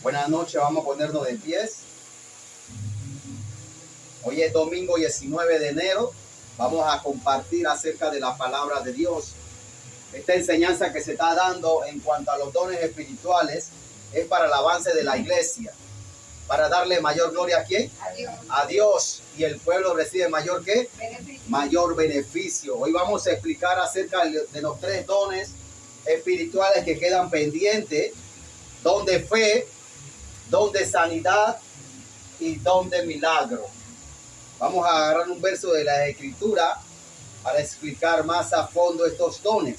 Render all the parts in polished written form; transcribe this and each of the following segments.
Buenas noches, vamos a ponernos de pies. Hoy es domingo 19 de enero. Vamos a compartir acerca de la palabra de Dios. Esta enseñanza que se está dando en cuanto a los dones espirituales es para el avance de la iglesia. Para darle mayor gloria a ¿quién? A Dios. A Dios. Y el pueblo recibe mayor ¿qué? Beneficio. Mayor beneficio. Hoy vamos a explicar acerca de los tres dones espirituales que quedan pendientes. Don de fe, don de sanidad y don de milagro. Vamos a agarrar un verso de la Escritura para explicar más a fondo estos dones.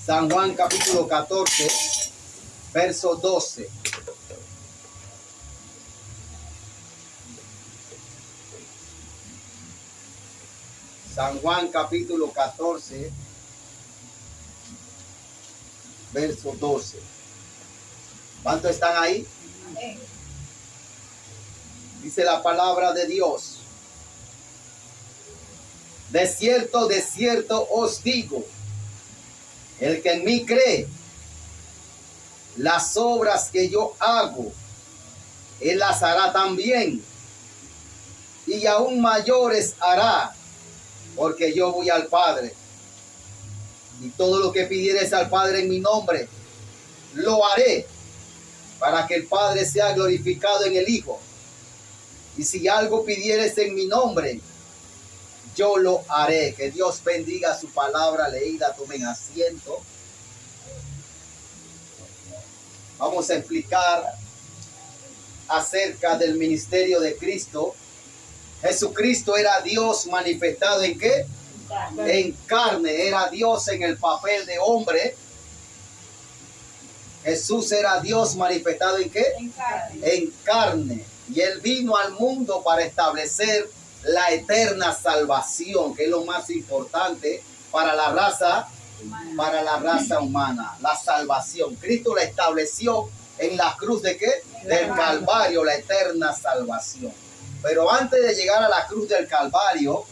San Juan capítulo 14, verso 12. San Juan capítulo 14, verso 12. ¿Cuántos están ahí? Amén. Dice la palabra de Dios. De cierto os digo, el que en mí cree, las obras que yo hago, él las hará también, y aún mayores hará, porque yo voy al Padre. Y todo lo que pidieres al Padre en mi nombre, lo haré, para que el Padre sea glorificado en el Hijo. Y si algo pidieres en mi nombre, yo lo haré. Que Dios bendiga su palabra leída. Tomen asiento. Vamos a explicar acerca del ministerio de Cristo. Jesucristo era Dios manifestado ¿en qué? En carne. Era Dios en el papel de hombre. Jesús era Dios manifestado ¿en qué? En carne. En carne. Y él vino al mundo para establecer la eterna salvación, que es lo más importante para la raza humana, la salvación. Cristo la estableció en la cruz ¿de qué? Del Calvario, la eterna salvación. Pero antes de llegar a la cruz del Calvario,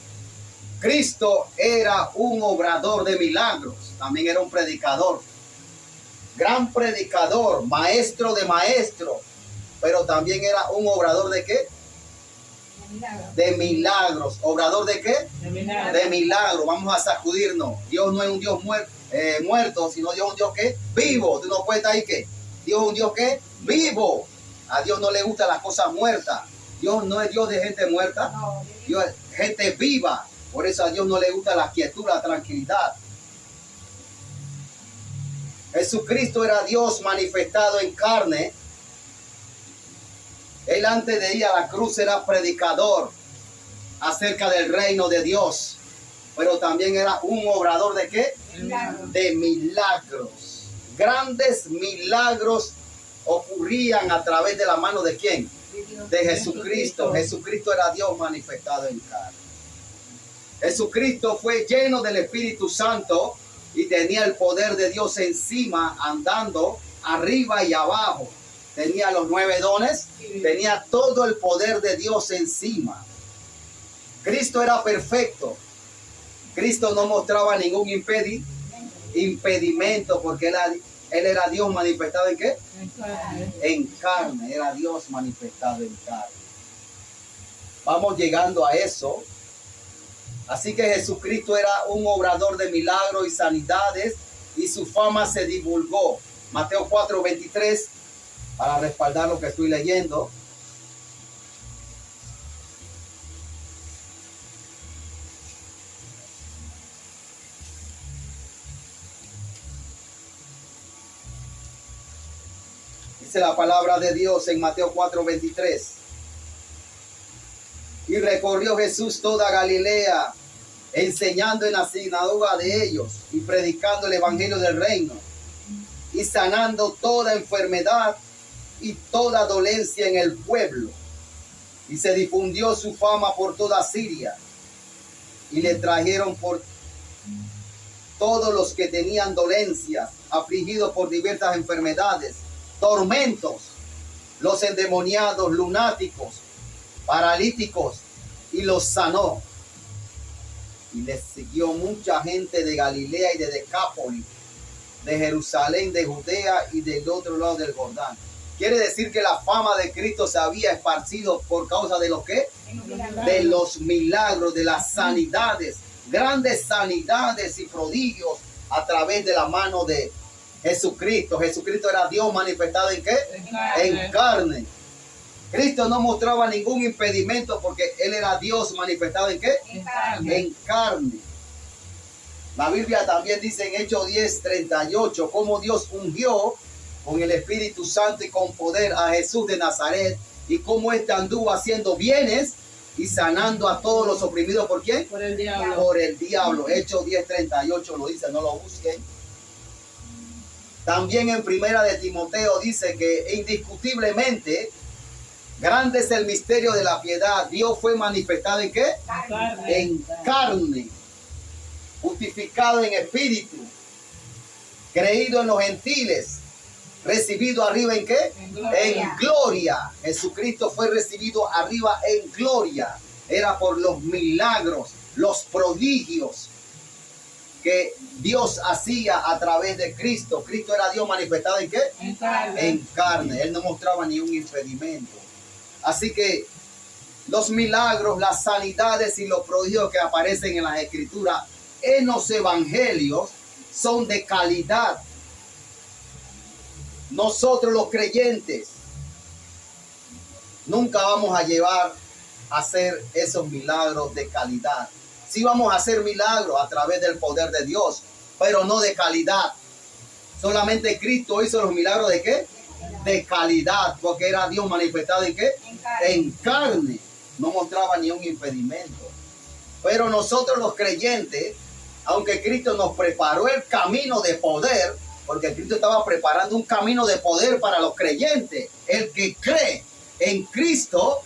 Cristo era un obrador de milagros, también era un predicador, gran predicador, maestro de maestros, pero también era un obrador ¿de qué? De milagros. ¿Obrador de qué? De milagros. Vamos a sacudirnos. Dios no es un Dios muerto, sino Dios es un Dios que vivo. Tú no puedes estar ahí que Dios es un Dios que vivo. A Dios no le gustan las cosas muertas. Dios no es Dios de gente muerta. No, Dios es gente viva. Por eso a Dios no le gusta la quietud, la tranquilidad. Jesucristo era Dios manifestado en carne. Él antes de ir a la cruz era predicador acerca del reino de Dios, pero también era un obrador ¿de qué? milagros. De milagros. Grandes milagros ocurrían a través de la mano ¿de quién? De Jesucristo. Jesucristo era Dios manifestado en carne. Jesucristo fue lleno del Espíritu Santo y tenía el poder de Dios encima, andando arriba y abajo. Tenía los 9 dones, tenía todo el poder de Dios encima. Cristo era perfecto. Cristo no mostraba ningún impedimento porque él era Dios manifestado ¿en qué? En carne. Era Dios manifestado en carne. Vamos llegando a eso. Así que Jesucristo era un obrador de milagros y sanidades y su fama se divulgó. Mateo 4:23. Para respaldar lo que estoy leyendo. Dice la palabra de Dios en Mateo 4:23. Y recorrió Jesús toda Galilea, enseñando en la sinagoga de ellos y predicando el evangelio del reino y sanando toda enfermedad y toda dolencia en el pueblo. Y se difundió su fama por toda Siria. Y le trajeron por todos los que tenían dolencias, afligidos por diversas enfermedades, tormentos, los endemoniados, lunáticos, paralíticos, y los sanó. Y les siguió mucha gente de Galilea y de Decápolis, de Jerusalén, de Judea y del otro lado del Jordán. Quiere decir que la fama de Cristo se había esparcido por causa de lo que, de los milagros, de las sanidades, grandes sanidades y prodigios a través de la mano de Jesucristo. Jesucristo era Dios manifestado ¿en qué? En carne. Cristo no mostraba ningún impedimento porque Él era Dios manifestado ¿en qué? En carne. La Biblia también dice en Hechos 10:38 cómo Dios ungió con el Espíritu Santo y con poder a Jesús de Nazaret y cómo éste anduvo haciendo bienes y sanando a todos los oprimidos. ¿Por quién? Por el diablo. Por el diablo. Hechos 10:38 lo dice, no lo busquen. También en Primera de Timoteo dice que indiscutiblemente grande es el misterio de la piedad. Dios fue manifestado ¿en qué? En carne, justificado en espíritu, creído en los gentiles, recibido arriba ¿en qué? En gloria. Jesucristo fue recibido arriba en gloria. Era por los milagros, los prodigios que Dios hacía a través de Cristo. Cristo era Dios manifestado ¿en qué? En carne. Él no mostraba ni un impedimento. Así que los milagros, las sanidades y los prodigios que aparecen en las Escrituras, en los evangelios, son de calidad. Nosotros los creyentes nunca vamos a llevar a hacer esos milagros de calidad. Sí vamos a hacer milagros a través del poder de Dios, pero no de calidad. Solamente Cristo hizo los milagros ¿de qué? De calidad, porque era Dios manifestado ¿en qué? En carne. No mostraba ni un impedimento. Pero nosotros los creyentes, aunque Cristo nos preparó el camino de poder, porque Cristo estaba preparando un camino de poder para los creyentes, el que cree en Cristo,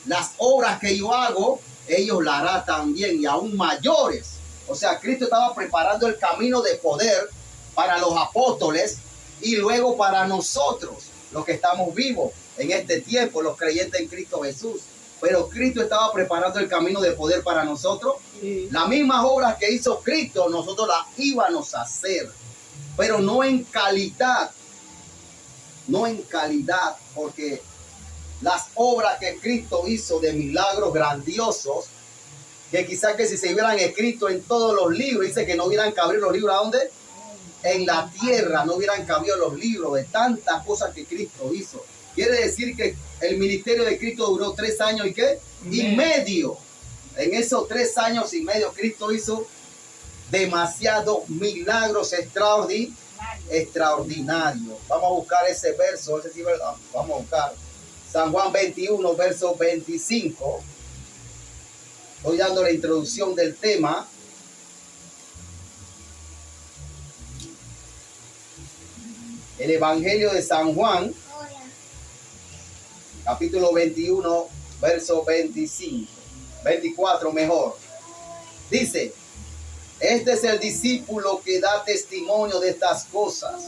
las obras que yo hago, ellos la harán también y aún mayores. O sea, Cristo estaba preparando el camino de poder para los apóstoles y luego para nosotros, los que estamos vivos en este tiempo, los creyentes en Cristo Jesús. Pero Cristo estaba preparando el camino de poder para nosotros. Sí. Las mismas obras que hizo Cristo, nosotros las íbamos a hacer, pero no en calidad. No en calidad, porque las obras que Cristo hizo de milagros grandiosos, que quizás que si se hubieran escrito en todos los libros, dice que no hubieran cabido los libros, ¿a dónde? En la tierra no hubieran cabido los libros de tantas cosas que Cristo hizo. Quiere decir que el ministerio de Cristo duró 3 años y ¿qué? Y medio. En esos 3 años y medio Cristo hizo demasiados milagros extraordinarios. Vamos a buscar ese verso, ese sí, vamos a buscar San Juan 21, verso 25. Estoy dando la introducción del tema. El Evangelio de San Juan, capítulo 21, verso 25, 24 mejor. Dice, este es el discípulo que da testimonio de estas cosas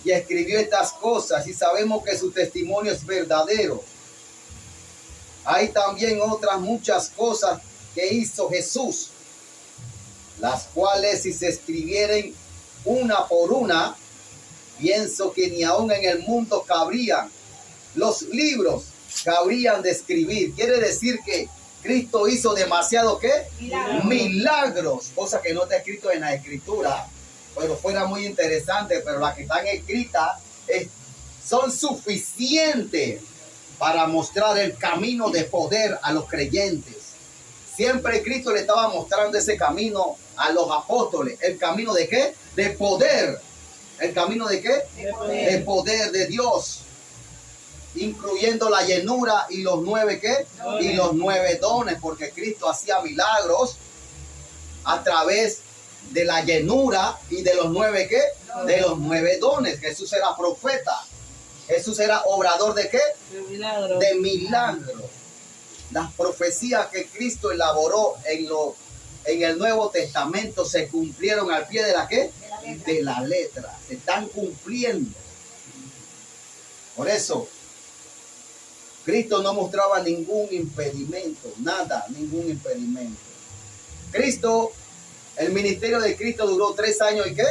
y escribió estas cosas y sabemos que su testimonio es verdadero. Hay también otras muchas cosas que hizo Jesús, las cuales si se escribieren una por una, pienso que ni aún en el mundo cabrían los libros que habrían de escribir. Quiere decir que Cristo hizo demasiado ¿qué? Milagros, cosa que no está escrito en la Escritura, pero fuera muy interesante, pero las que están escritas son suficientes para mostrar el camino de poder a los creyentes. Siempre Cristo le estaba mostrando ese camino a los apóstoles. ¿El camino de qué? De poder. ¿El camino de qué? De poder. De poder de Dios. Incluyendo la llenura y los 9 ¿qué? Dones. Y los 9 dones, porque Cristo hacía milagros a través de la llenura y de los 9 ¿qué? Dones. De los 9 dones. Jesús era profeta. Jesús era obrador de ¿qué? De milagros. De milagros. Las profecías que Cristo elaboró en el Nuevo Testamento se cumplieron al pie de la ¿qué? De la letra. Se están cumpliendo. Por eso, Cristo no mostraba ningún impedimento, nada, ningún impedimento. Cristo, el ministerio de Cristo duró 3 años y ¿qué?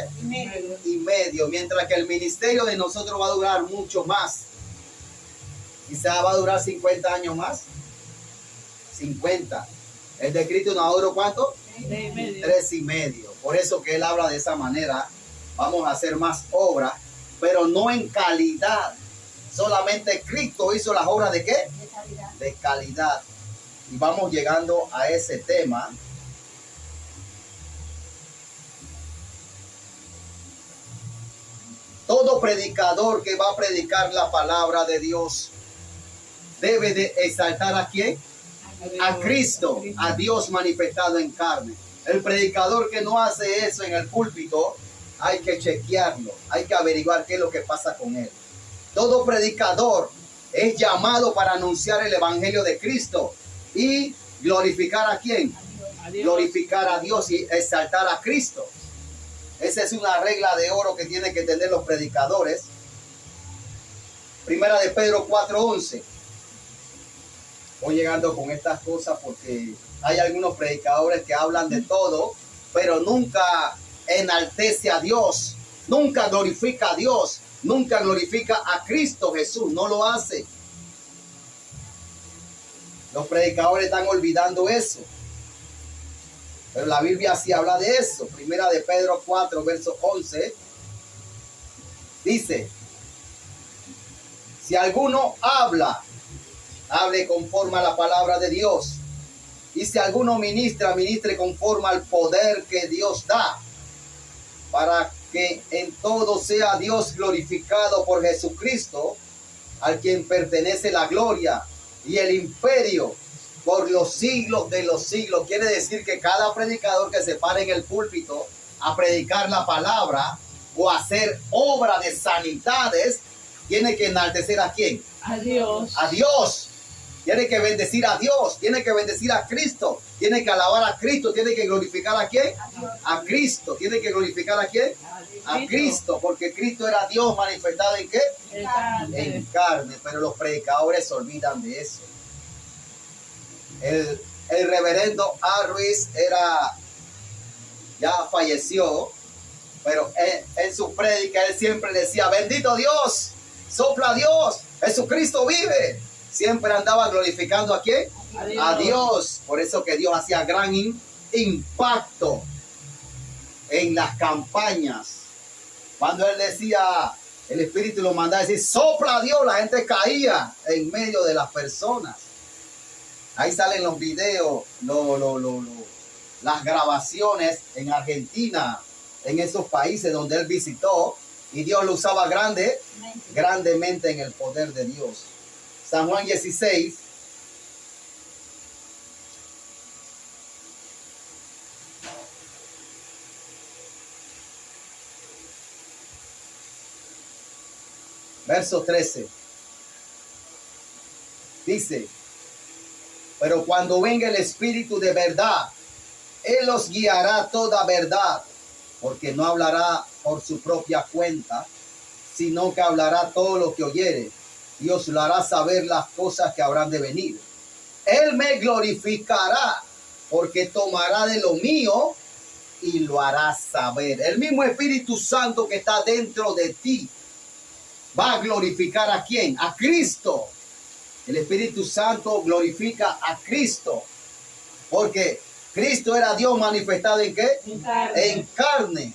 Y medio, mientras que el ministerio de nosotros va a durar mucho más. Quizá va a durar 50 años más. 50. El de Cristo no duró ¿cuánto? 3,5. Por eso que él habla de esa manera. Vamos a hacer más obras, pero no en calidad. Solamente Cristo hizo las obras ¿de qué? De calidad. De calidad. Y vamos llegando a ese tema. Todo predicador que va a predicar la palabra de Dios debe de exaltar ¿a quién? A Cristo, a Dios manifestado en carne. El predicador que no hace eso en el púlpito, hay que chequearlo, hay que averiguar qué es lo que pasa con él. Todo predicador es llamado para anunciar el evangelio de Cristo y glorificar ¿a quién? A Dios. Glorificar a Dios y exaltar a Cristo. Esa es una regla de oro que tienen que tener los predicadores. Primera de Pedro 4:11. Voy llegando con estas cosas porque hay algunos predicadores que hablan de todo, pero nunca enaltece a Dios, nunca glorifica a Dios, nunca glorifica a Cristo Jesús, no lo hace. Los predicadores están olvidando eso. Pero la Biblia sí habla de eso. Primera de Pedro 4, verso 11. Dice, si alguno habla, hable conforme a la palabra de Dios. Y si alguno ministra, ministre conforme al poder que Dios da, para que en todo sea Dios glorificado por Jesucristo, al quien pertenece la gloria y el imperio por los siglos de los siglos. Quiere decir que cada predicador que se pare en el púlpito a predicar la palabra o a hacer obra de sanidades, tiene que enaltecer ¿a quién? A Dios. A Dios. Tiene que bendecir a Dios, tiene que bendecir a Cristo, tiene que alabar a Cristo, tiene que glorificar ¿a quién? A Cristo. Tiene que glorificar ¿a quién? A Cristo, porque Cristo era Dios manifestado ¿en qué? En carne. Pero los predicadores se olvidan de eso. El reverendo A. Ruiz ya falleció, pero en su prédica él siempre decía, bendito Dios, sopla Dios, Jesucristo vive. Siempre andaba glorificando ¿a quién? A Dios. Por eso que Dios hacía gran impacto en las campañas. Cuando él decía, el Espíritu lo mandaba a decir, sopla a Dios, la gente caía en medio de las personas. Ahí salen los videos, las grabaciones en Argentina, en esos países donde él visitó, y Dios lo usaba grandemente en el poder de Dios. San Juan 16. Verso 13. Dice, pero cuando venga el Espíritu de verdad, Él los guiará toda verdad, porque no hablará por su propia cuenta, sino que hablará todo lo que oyere, y os lo hará saber las cosas que habrán de venir. Él me glorificará, porque tomará de lo mío y lo hará saber. El mismo Espíritu Santo que está dentro de ti va a glorificar ¿a quién? A Cristo. El Espíritu Santo glorifica a Cristo, porque Cristo era Dios manifestado ¿en qué? En carne.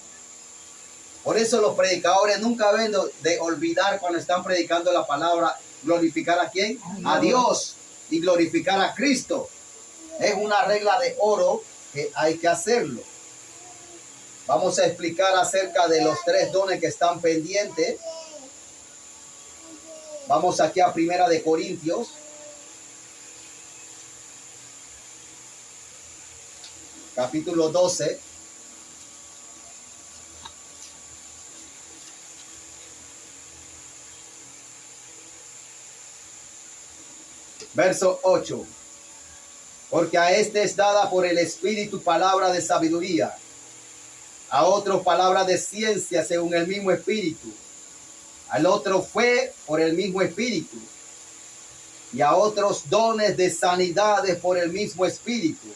Por eso los predicadores nunca deben de olvidar cuando están predicando la palabra, glorificar ¿a quién? A Dios y glorificar a Cristo. Es una regla de oro que hay que hacerlo. Vamos a explicar acerca de los 3 dones que están pendientes. Vamos aquí a Primera de Corintios. Capítulo 12. Verso 8. Porque a este es dada por el Espíritu palabra de sabiduría, a otro palabra de ciencia según el mismo Espíritu, al otro fue por el mismo Espíritu, y a otros dones de sanidades por el mismo Espíritu,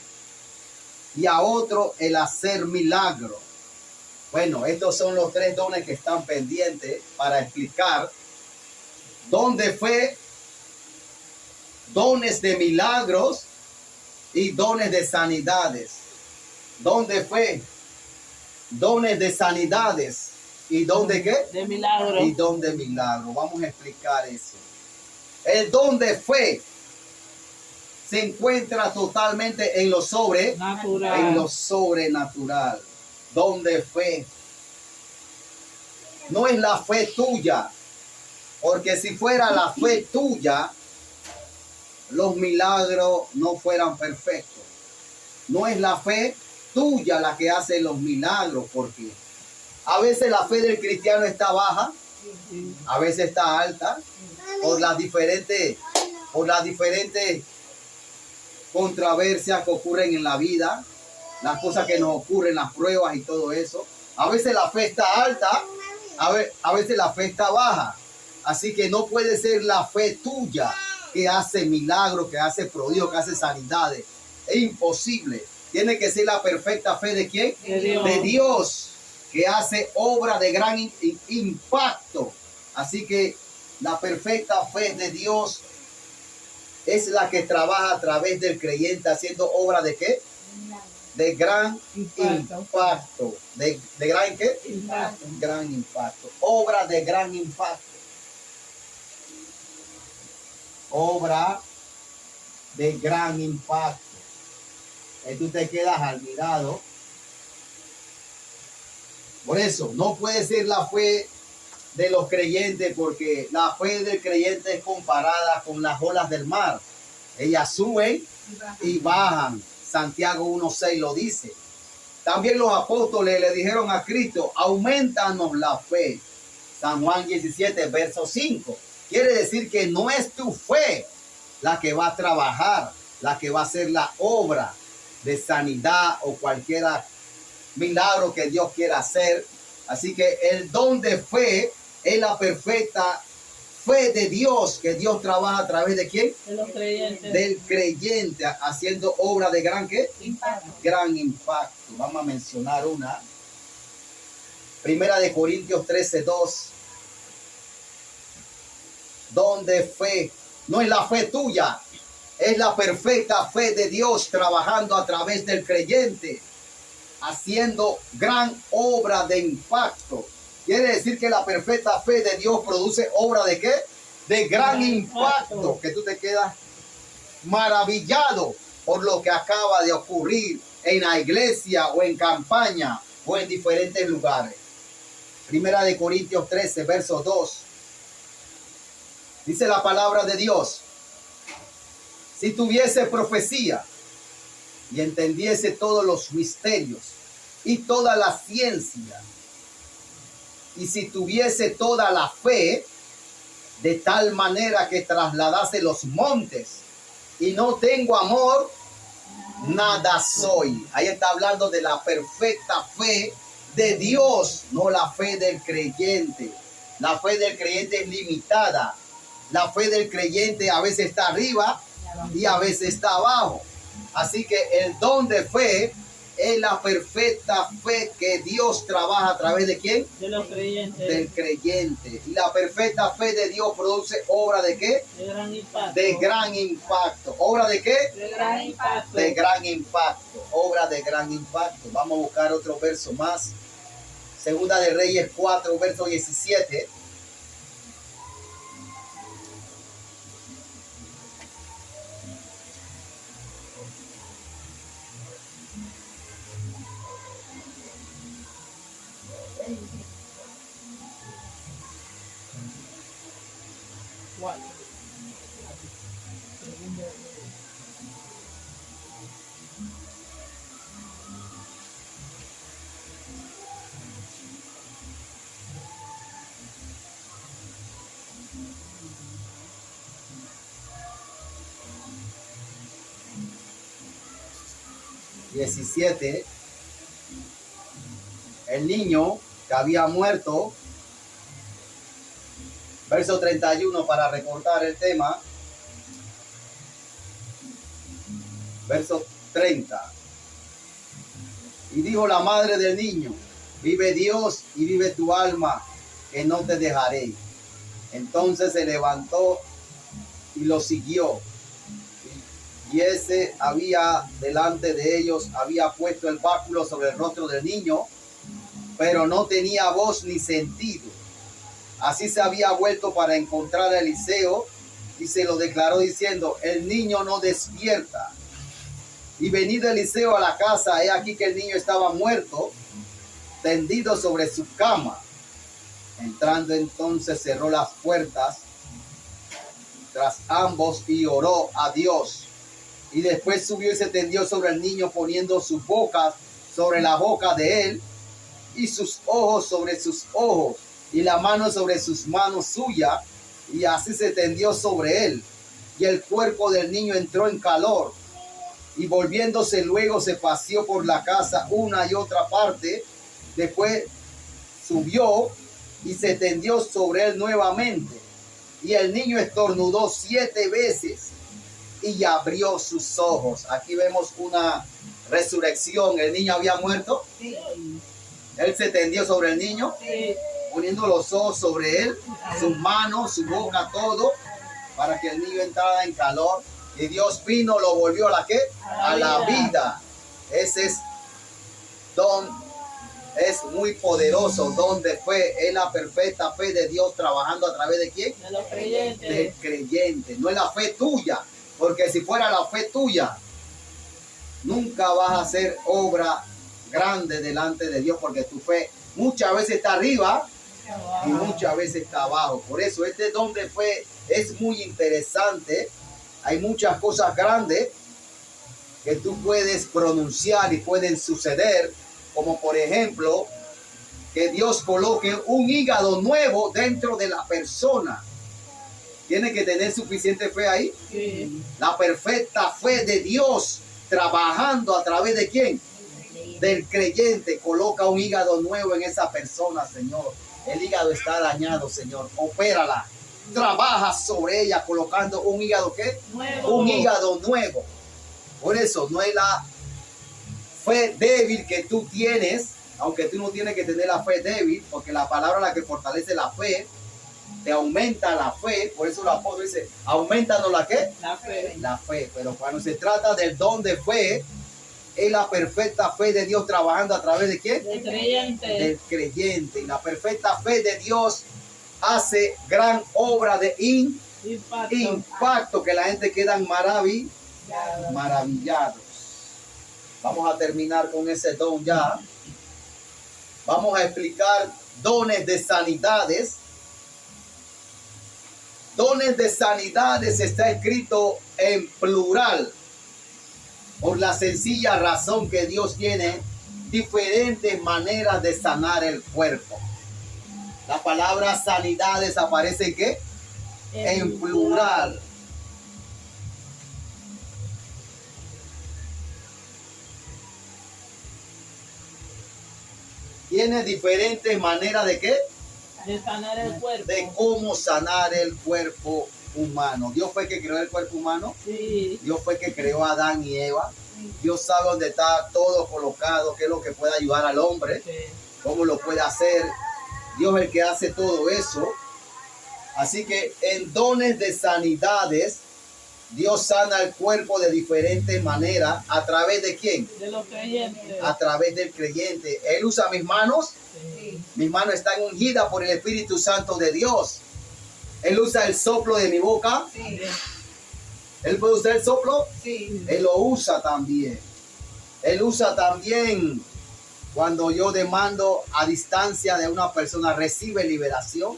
y a otro el hacer milagro. Bueno, estos son los 3 dones que están pendientes para explicar dónde fue dones de milagros y dones de sanidades. ¿Dónde fue? Dones de sanidades. ¿Y dónde qué? De milagro. Y don de milagro. Vamos a explicar eso. El don de fe se encuentra totalmente en lo sobrenatural. Don de fe. No es la fe tuya. Porque si fuera la fe tuya, los milagros no fueran perfectos. No es la fe tuya la que hace los milagros, porque a veces la fe del cristiano está baja, a veces está alta, por las diferentes controversias que ocurren en la vida, las cosas que nos ocurren, las pruebas y todo eso. A veces la fe está alta, a veces la fe está baja. Así que no puede ser la fe tuya que hace milagros, que hace prodigios, que hace sanidades. Es imposible. Tiene que ser la perfecta fe de ¿quién? De Dios, que hace obra de gran impacto. Así que la perfecta fe de Dios es la que trabaja a través del creyente haciendo obra de ¿qué? De gran impacto. ¿De gran qué? Impacto. Gran impacto. Obra de gran impacto. Obra de gran impacto. Y tú te quedas admirado. Por eso, no puede ser la fe de los creyentes, porque la fe del creyente es comparada con las olas del mar. Ellas suben y bajan. Santiago 1:6 lo dice. También los apóstoles le dijeron a Cristo, aumentanos la fe. San Juan 17, verso 5. Quiere decir que no es tu fe la que va a trabajar, la que va a hacer la obra de sanidad o cualquier milagro que Dios quiera hacer. Así que el don de fe es la perfecta fe de Dios, que Dios trabaja a través de ¿quién? De los creyentes. Del creyente, haciendo obra de gran ¿qué? Impacto. Gran impacto. Vamos a mencionar una. Primera de Corintios 13:2. Don de fe. No es la fe tuya, es la perfecta fe de Dios trabajando a través del creyente, haciendo gran obra de impacto. Quiere decir que la perfecta fe de Dios produce obra de ¿qué? De gran impacto, que tú te quedas maravillado por lo que acaba de ocurrir en la iglesia o en campaña o en diferentes lugares. Primera de Corintios 13, verso 2. Dice la palabra de Dios: si tuviese profecía y entendiese todos los misterios y toda la ciencia, y si tuviese toda la fe, de tal manera que trasladase los montes, y no tengo amor, nada soy. Ahí está hablando de la perfecta fe de Dios, no la fe del creyente. La fe del creyente es limitada. La fe del creyente a veces está arriba y a veces está abajo. Así que el don de fe es la perfecta fe que Dios trabaja a través de ¿quién? De los creyentes. Del creyente. Y la perfecta fe de Dios produce obra de ¿qué? De gran impacto. De gran impacto. ¿Obra de qué? De gran impacto. De gran impacto. Obra de gran impacto. Vamos a buscar otro verso más. Segunda de Reyes 4, verso 17. ¿Cuál? 17. El niño que había muerto, verso 31, para recortar el tema, verso 30. Y dijo la madre del niño: vive Dios y vive tu alma, que no te dejaré. Entonces se levantó y lo siguió. Y ese había delante de ellos, había puesto el báculo sobre el rostro del niño, pero no tenía voz ni sentido. Así se había vuelto para encontrar a Eliseo y se lo declaró diciendo: el niño no despierta. Y venido Eliseo a la casa, he aquí que el niño estaba muerto, tendido sobre su cama. Entrando entonces cerró las puertas tras ambos y oró a Dios. Y después subió y se tendió sobre el niño, poniendo su boca sobre la boca de él, y sus ojos sobre sus ojos, y la mano sobre sus manos suyas, y así se tendió sobre él. Y el cuerpo del niño entró en calor, y volviéndose luego se paseó por la casa una y otra parte. Después subió y se tendió sobre él nuevamente. Y el niño estornudó 7 veces y abrió sus ojos. Aquí vemos una resurrección. El niño había muerto. Sí. Él se tendió sobre el niño, Sí. poniendo los ojos sobre él, sus manos, su boca, todo, para que el niño entrara en calor. Y Dios vino, lo volvió a la ¿qué? A la vida. Ese es don, es muy poderoso. Donde fue, es la perfecta fe de Dios trabajando a través de ¿quién? De los creyentes. Del creyente. No es la fe tuya, porque si fuera la fe tuya, nunca vas a hacer obra grande delante de Dios, porque tu fe muchas veces está arriba y muchas veces está abajo. Por eso este don de fe es muy interesante. Hay muchas cosas grandes que tú puedes pronunciar y pueden suceder, como por ejemplo que Dios coloque un hígado nuevo dentro de la persona. Tiene que tener suficiente fe ahí. Sí. La perfecta fe de Dios trabajando a través de ¿quién? Del creyente. Coloca un hígado nuevo en esa persona, Señor. El hígado está dañado, Señor. Opérala. Trabaja sobre ella colocando un hígado ¿qué? Nuevo. Un hígado nuevo. Por eso no es la fe débil que tú tienes, aunque tú no tienes que tener la fe débil, porque la palabra la que fortalece la fe, te aumenta la fe. Por eso el apóstol dice: aumentanos la ¿qué? La fe. La fe. Pero cuando se trata del don de fe, es la perfecta fe de Dios trabajando a través de ¿quién? Del creyente. Del creyente. Y la perfecta fe de Dios hace gran obra de Impacto. impacto, que la gente queda maravillados. Vamos a terminar con ese don ya. Vamos a explicar dones de sanidades. Dones de sanidades está escrito en plural, por la sencilla razón que Dios tiene diferentes maneras de sanar el cuerpo. La palabra sanidades aparece ¿qué? En plural. Tiene diferentes maneras de ¿qué? De sanar el cuerpo. De cómo sanar el cuerpo humano. Dios fue el que creó el cuerpo humano. Sí. Dios fue el que creó a Adán y Eva. Dios sabe dónde está todo colocado, qué es lo que puede ayudar al hombre, Sí. cómo lo puede hacer. Dios es el que hace todo eso. Así que en dones de sanidades, Dios sana el cuerpo de diferentes maneras. ¿A través de quién? De los creyentes. A través del creyente. Él usa mis manos. Sí. Mis manos están ungidas por el Espíritu Santo de Dios. Él usa el soplo de mi boca. Sí. Él puede usar el soplo. Sí. Él lo usa también. Él usa también cuando yo demando a distancia de una persona, recibe liberación.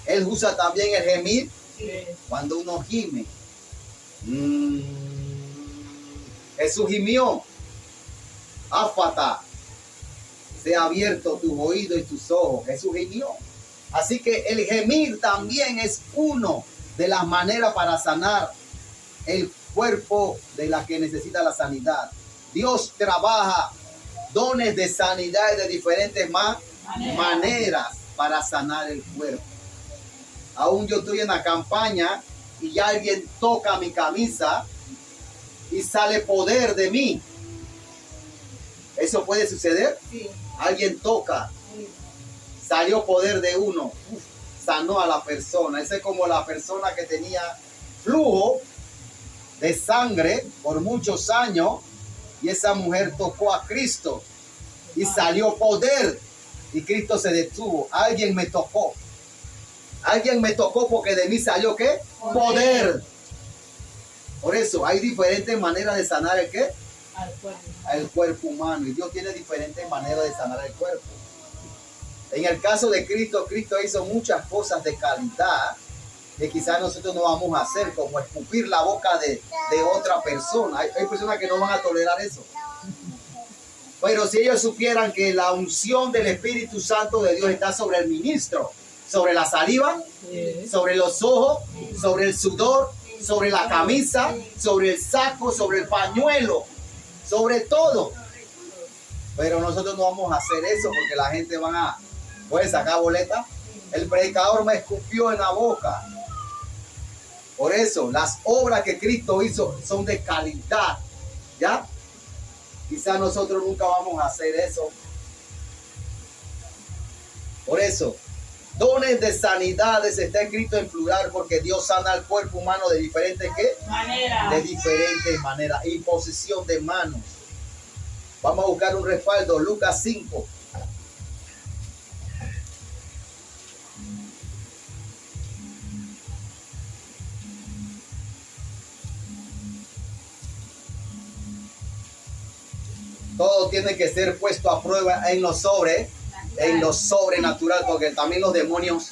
Él usa también el gemir Sí. cuando uno gime. Jesús gimió. Áfata. Se ha abierto tus oídos y tus ojos. Jesús gimió. Así que el gemir también es una de las maneras para sanar el cuerpo de la que necesita la sanidad. Dios trabaja dones de sanidad de diferentes maneras para sanar el cuerpo. Aún yo estoy en la campaña y ya alguien toca mi camisa y sale poder de mí. ¿Eso puede suceder? Sí. Alguien toca, salió poder de uno, sanó a la persona. Ese es como la persona que tenía flujo de sangre por muchos años y esa mujer tocó a Cristo y salió poder y Cristo se detuvo. Alguien me tocó. Alguien me tocó porque de mí salió ¿qué? Poder. Por eso hay diferentes maneras de sanar el ¿qué? Al cuerpo. El cuerpo humano. Y Dios tiene diferentes maneras de sanar el cuerpo. En el caso de Cristo, Cristo hizo muchas cosas de calidad que quizás nosotros no vamos a hacer, como escupir la boca de otra persona. Hay personas que no van a tolerar eso. Pero si ellos supieran que la unción del Espíritu Santo de Dios está sobre el ministro, sobre la saliva, Sí. sobre los ojos, sobre el sudor, sobre la camisa, sobre el saco, sobre el pañuelo, sobre todo. Pero nosotros no vamos a hacer eso porque la gente puede sacar boleta. El predicador me escupió en la boca. Por eso, las obras que Cristo hizo son de calidad. ¿Ya? Quizás nosotros nunca vamos a hacer eso. Por eso, dones de sanidades está escrito en plural porque Dios sana al cuerpo humano de diferentes ¿qué? Manera. De diferentes maneras. Imposición de manos. Vamos a buscar un respaldo. Lucas 5. Todo tiene que ser puesto a prueba en lo sobrenatural, porque también los demonios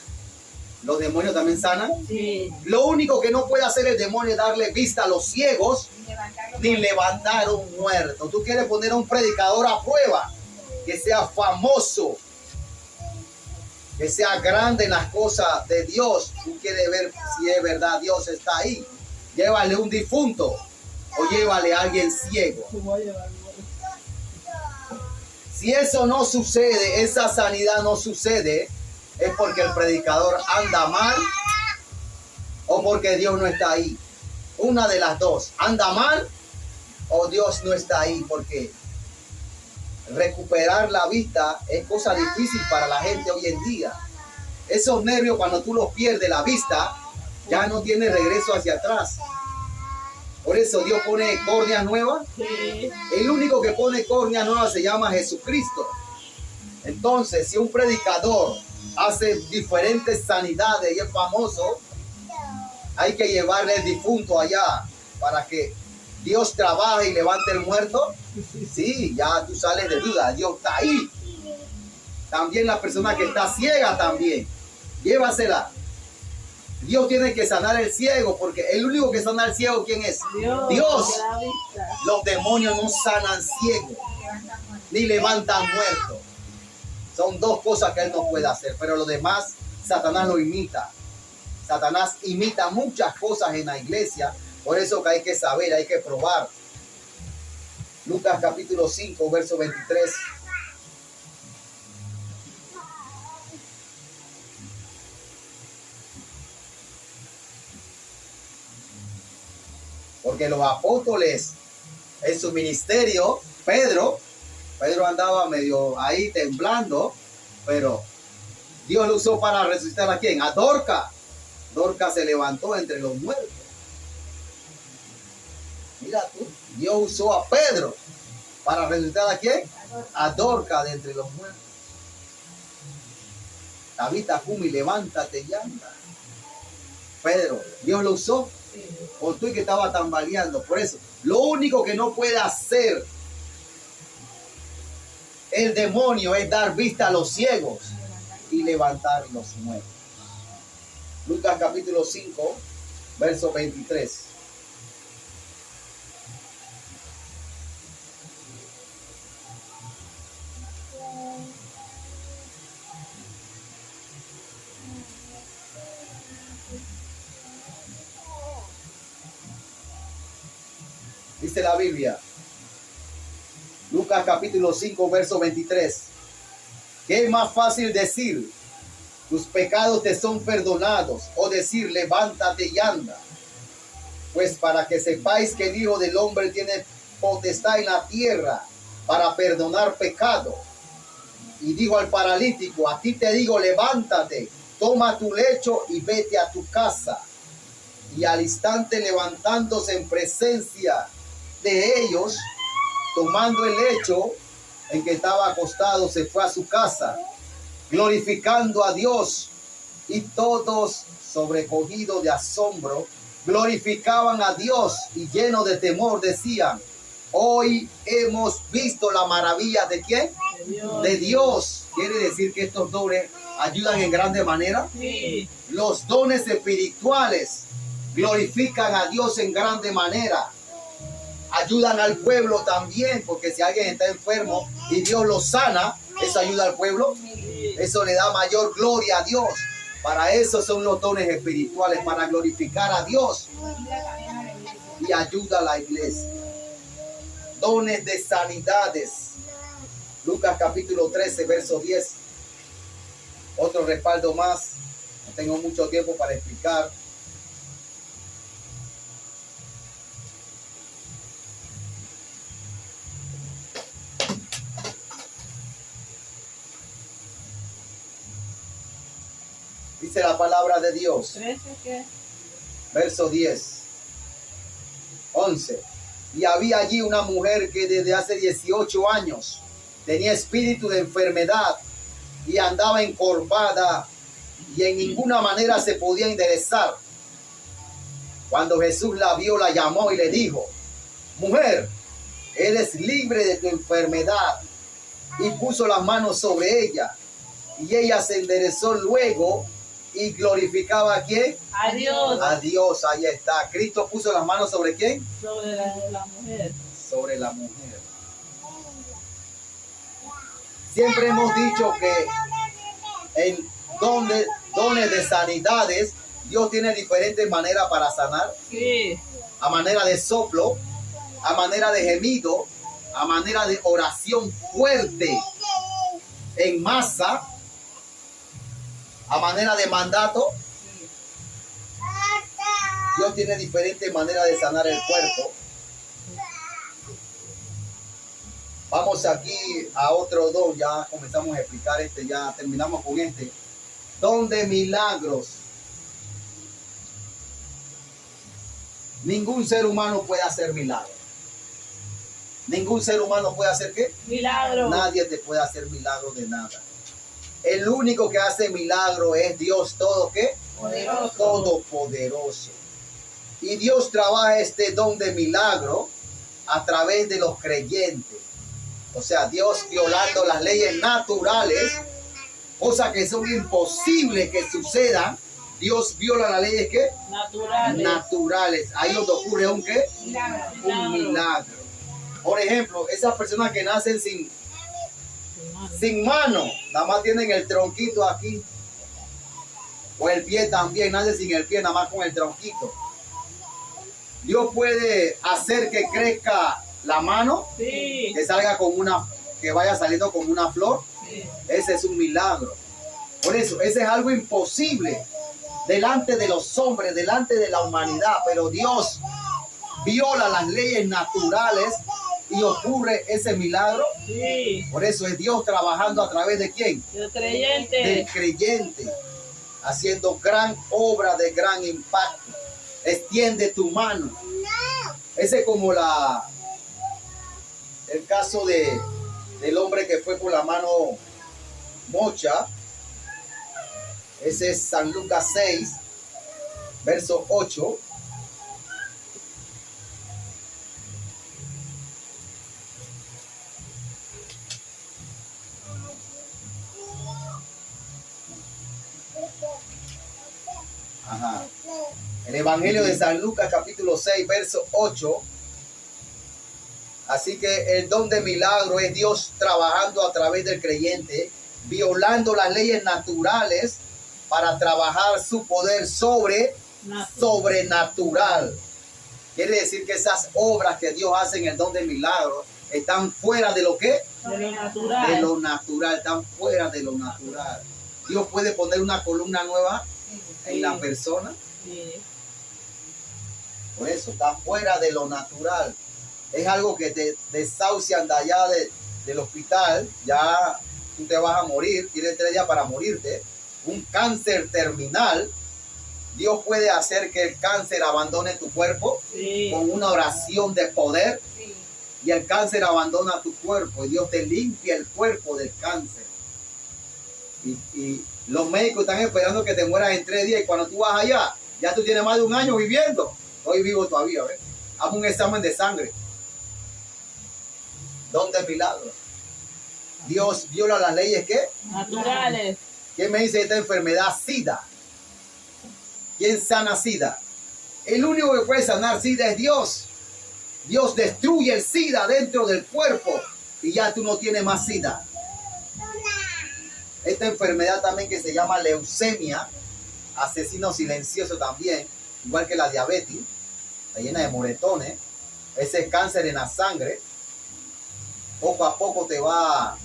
también sanan. Sí. Lo único que no puede hacer el demonio es darle vista a los ciegos ni levantar un muerto. Tú quieres poner a un predicador a prueba, que sea famoso, que sea grande en las cosas de Dios. Tú quieres ver si es verdad Dios está ahí. Llévale un difunto o llévale a alguien ciego. Si eso no sucede, esa sanidad no sucede, es porque el predicador anda mal o porque Dios no está ahí. Una de las dos, anda mal o Dios no está ahí, porque recuperar la vista es cosa difícil para la gente hoy en día. Esos nervios, cuando tú los pierdes la vista, ya no tiene regreso hacia atrás. Por eso Dios pone córneas nuevas. Sí. El único que pone córnea nueva se llama Jesucristo. Entonces, si un predicador hace diferentes sanidades y es famoso, hay que llevarle el difunto allá para que Dios trabaje y levante el muerto. Sí, ya tú sales de duda, Dios está ahí. También la persona que está ciega también, llévasela. Dios tiene que sanar el ciego, porque el único que sana al ciego, ¿quién es? Dios. Los demonios no sanan ciegos, ni levantan muertos. Son dos cosas que él no puede hacer, pero lo demás, Satanás lo imita. Satanás imita muchas cosas en la iglesia, por eso que hay que saber, hay que probar. Lucas capítulo 5, verso 23. Porque los apóstoles, en su ministerio, Pedro andaba medio ahí temblando, pero Dios lo usó para resucitar ¿a quién? A Dorcas. Dorcas se levantó entre los muertos. Mira tú, Dios usó a Pedro para resucitar ¿a quién? A Dorcas de entre los muertos. Tabita, Cumi, levántate y anda. Pedro, Dios lo usó. O tú que estaba tambaleando. Por eso, lo único que no puede hacer el demonio es dar vista a los ciegos y levantar los muertos. Lucas capítulo 5, verso 23. Dice la Biblia, Lucas capítulo 5, verso 23. ¿Qué es más fácil decir? Tus pecados te son perdonados, o decir, levántate y anda. Pues para que sepáis que el Hijo del Hombre tiene potestad en la tierra para perdonar pecado. Y dijo al paralítico, a ti te digo, levántate, toma tu lecho y vete a tu casa. Y al instante levantándose en presencia de ellos, tomando el lecho en que estaba acostado, se fue a su casa, glorificando a Dios. Y todos, sobrecogidos de asombro, glorificaban a Dios y llenos de temor decían: hoy hemos visto la maravilla de ¿quién? De Dios. Quiere decir que estos dones ayudan en grande manera. Sí. Los dones espirituales glorifican a Dios en grande manera. Ayudan al pueblo también, porque si alguien está enfermo y Dios lo sana, eso ayuda al pueblo. Eso le da mayor gloria a Dios. Para eso son los dones espirituales, para glorificar a Dios y ayuda a la iglesia. Dones de sanidades. Lucas capítulo 13, verso 10. Otro respaldo más. No tengo mucho tiempo para explicar. Dice la palabra de Dios. 13 qué? Verso 10. 11. Y había allí una mujer que desde hace 18 años tenía espíritu de enfermedad y andaba encorvada y en ninguna manera se podía enderezar. Cuando Jesús la vio, la llamó y le dijo: mujer, eres libre de tu enfermedad. Y puso las manos sobre ella y ella se enderezó luego y glorificaba ¿a quién? A Dios. A Dios. Ahí está. Cristo puso las manos ¿sobre quién? Sobre la mujer. Sobre la mujer. Siempre hemos dicho que en dones de sanidades, Dios tiene diferentes maneras para sanar. Sí. A manera de soplo, a manera de gemido, a manera de oración fuerte, en masa, a manera de mandato. Dios tiene diferentes maneras de sanar el cuerpo. Vamos aquí a otro don, ya comenzamos a explicar este, ya terminamos con este. Don de milagros. Ningún ser humano puede hacer milagros. Ningún ser humano puede hacer ¿qué? Milagro. Nadie te puede hacer milagro de nada. El único que hace milagro es Dios todo ¿qué? Poderoso. Todopoderoso. Y Dios trabaja este don de milagro a través de los creyentes. O sea, Dios violando las leyes naturales, cosas que son imposibles que sucedan. Dios viola las leyes ¿qué? Naturales. Naturales. Ahí donde ocurre un ¿qué? Un milagro. Por ejemplo, esas personas que nacen sin mano, nada más tienen el tronquito aquí. O el pie también, nace sin el pie, nada más con el tronquito. Dios puede hacer que crezca la mano, Sí. que salga con que vaya saliendo como una flor. Sí. Ese es un milagro. Por eso, ese es algo imposible delante de los hombres, delante de la humanidad. Pero Dios viola las leyes naturales y ocurre ese milagro. Sí. Por eso es Dios trabajando a través de ¿quién? El creyente. Del creyente, haciendo gran obra de gran impacto. Extiende tu mano. Ese es como el caso del hombre que fue con la mano mocha. Ese es San Lucas 6, verso 8. Ajá. El Evangelio de San Lucas capítulo 6, verso 8. Así que el don de milagro es Dios trabajando a través del creyente, violando las leyes naturales para trabajar su poder sobrenatural. Quiere decir que esas obras que Dios hace en el don de milagro están fuera de lo que? De lo natural. De lo natural, están fuera de lo natural. Dios puede poner una columna nueva en la persona. Sí. Por eso está fuera de lo natural. Es algo que te desahucian de allá del hospital. Ya tú te vas a morir, tienes 3 días para morirte. Un cáncer terminal. Dios puede hacer que el cáncer abandone tu cuerpo Sí. con una oración de poder. Sí. Y el cáncer abandona tu cuerpo y Dios te limpia el cuerpo del cáncer. Y los médicos están esperando que te mueras en 3 días y cuando tú vas allá, ya tú tienes más de 1 año viviendo. Hoy vivo todavía, ¿ves? Hazme un examen de sangre. ¿Dónde el milagro? Dios viola las leyes, ¿qué? Naturales. ¿Quién me dice esta enfermedad? SIDA. ¿Quién sana SIDA? El único que puede sanar SIDA es Dios. Dios destruye el SIDA dentro del cuerpo y ya tú no tienes más SIDA. Esta enfermedad también que se llama leucemia, asesino silencioso también, igual que la diabetes, está llena de moretones. Ese cáncer en la sangre, poco a poco te va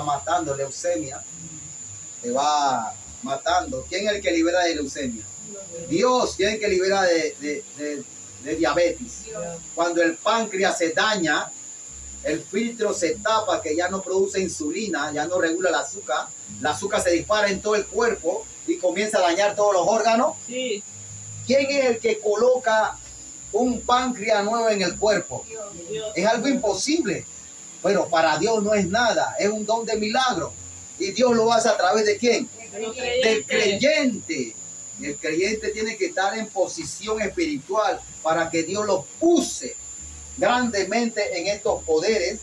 matando, leucemia, te va matando. ¿Quién es el que libera de leucemia? Dios. ¿Quién es el que libera de diabetes? Cuando el páncreas se daña, el filtro se tapa, que ya no produce insulina, ya no regula el azúcar se dispara en todo el cuerpo y comienza a dañar todos los órganos. Sí. ¿Quién es el que coloca un páncreas nuevo en el cuerpo? Dios. Es algo imposible, pero para Dios no es nada, es un don de milagro. Y Dios lo hace a través de ¿quién? De los Del creyentes. creyente. Y el creyente tiene que estar en posición espiritual para que Dios lo use grandemente en estos poderes.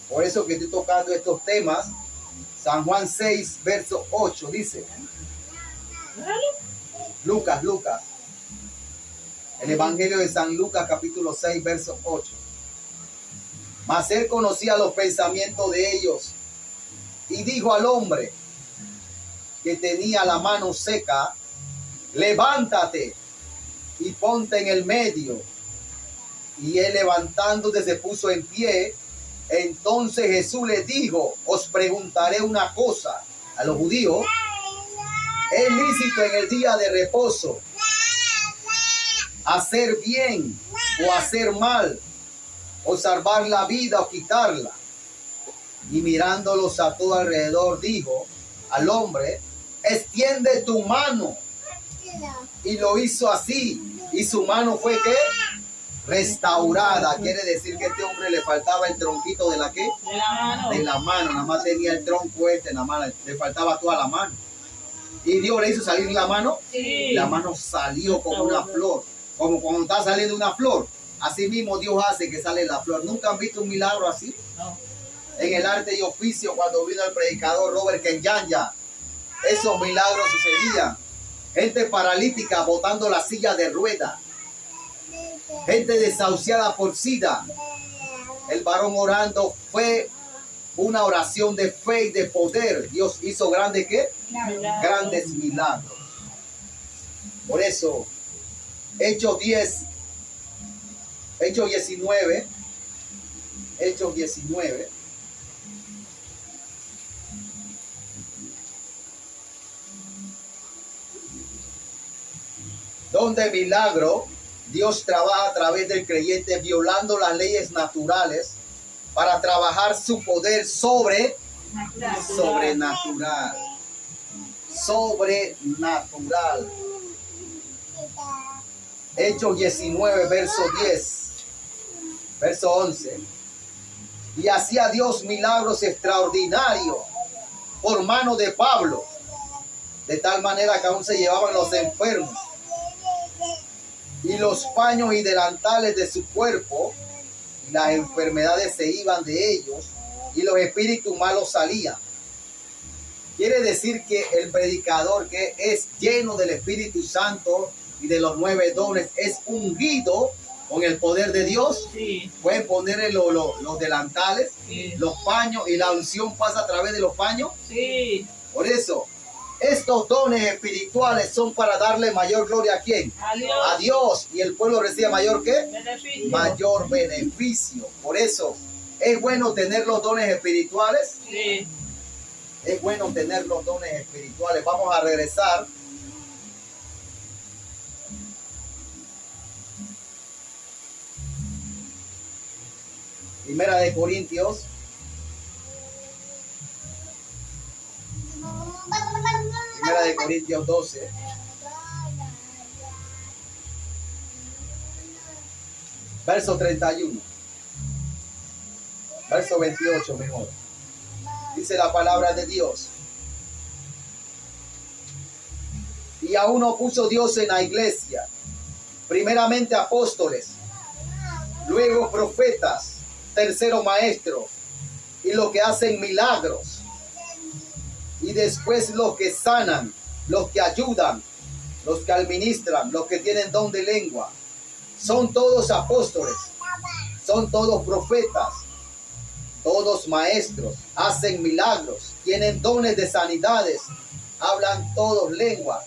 Por eso que estoy tocando estos temas. San Juan 6, verso 8 dice. Lucas. El Evangelio de San Lucas, capítulo 6, verso 8. Mas él conocía los pensamientos de ellos y dijo al hombre que tenía la mano seca: levántate y ponte en el medio. Y él, levantándose, se puso en pie. Entonces Jesús le dijo: os preguntaré una cosa. A los judíos, ¿es lícito en el día de reposo hacer bien o hacer mal, o salvar la vida o quitarla? Y mirándolos a todo alrededor, dijo al hombre: extiende tu mano. Y lo hizo así, y su mano fue ¿qué? Restaurada. Quiere decir que a este hombre le faltaba el tronquito de la ¿qué? De la mano. De la mano, nada más tenía el tronco en la mano, le faltaba toda la mano. Y Dios le hizo salir la mano, Sí. la mano salió como una flor, como cuando está saliendo una flor. Así mismo Dios hace que sale la flor. ¿Nunca han visto un milagro así? No. En el arte y oficio, cuando vino el predicador Robert Kenyanya, esos milagros sucedían. Gente paralítica botando la silla de rueda, gente desahuciada por SIDA. El varón orando fue una oración de fe y de poder. Dios hizo grandes ¿qué? Milagros. Grandes milagros. Por eso, Hechos 19, donde milagro, Dios trabaja a través del creyente violando las leyes naturales para trabajar su poder sobrenatural. Sobrenatural. Hechos 19, verso 10, verso 11. Y hacía Dios milagros extraordinarios por mano de Pablo, de tal manera que aún se llevaban los enfermos y los paños y delantales de su cuerpo, y las enfermedades se iban de ellos, y los espíritus malos salían. Quiere decir que el predicador que es lleno del Espíritu Santo y de los 9 dones es ungido con el poder de Dios. Sí. Pueden ponerle los delantales, Sí. los paños, y la unción pasa a través de los paños. Sí. Por eso, estos dones espirituales son para darle mayor gloria ¿a quién? Adiós. A Dios. Y el pueblo recibe mayor ¿qué? Beneficio. Mayor beneficio. Por eso, es bueno tener los dones espirituales. Sí. Es bueno tener los dones espirituales. Vamos a regresar. Primera de Corintios. Primera de Corintios 12. Verso 31. Verso 28 mejor. Dice la palabra de Dios. Y aún no puso Dios en la iglesia. Primeramente apóstoles, luego profetas, tercero maestros, y los que hacen milagros, y después los que sanan, los que ayudan, los que administran, los que tienen don de lengua. Son todos apóstoles, son todos profetas, todos maestros, hacen milagros, tienen dones de sanidades, hablan todos lenguas.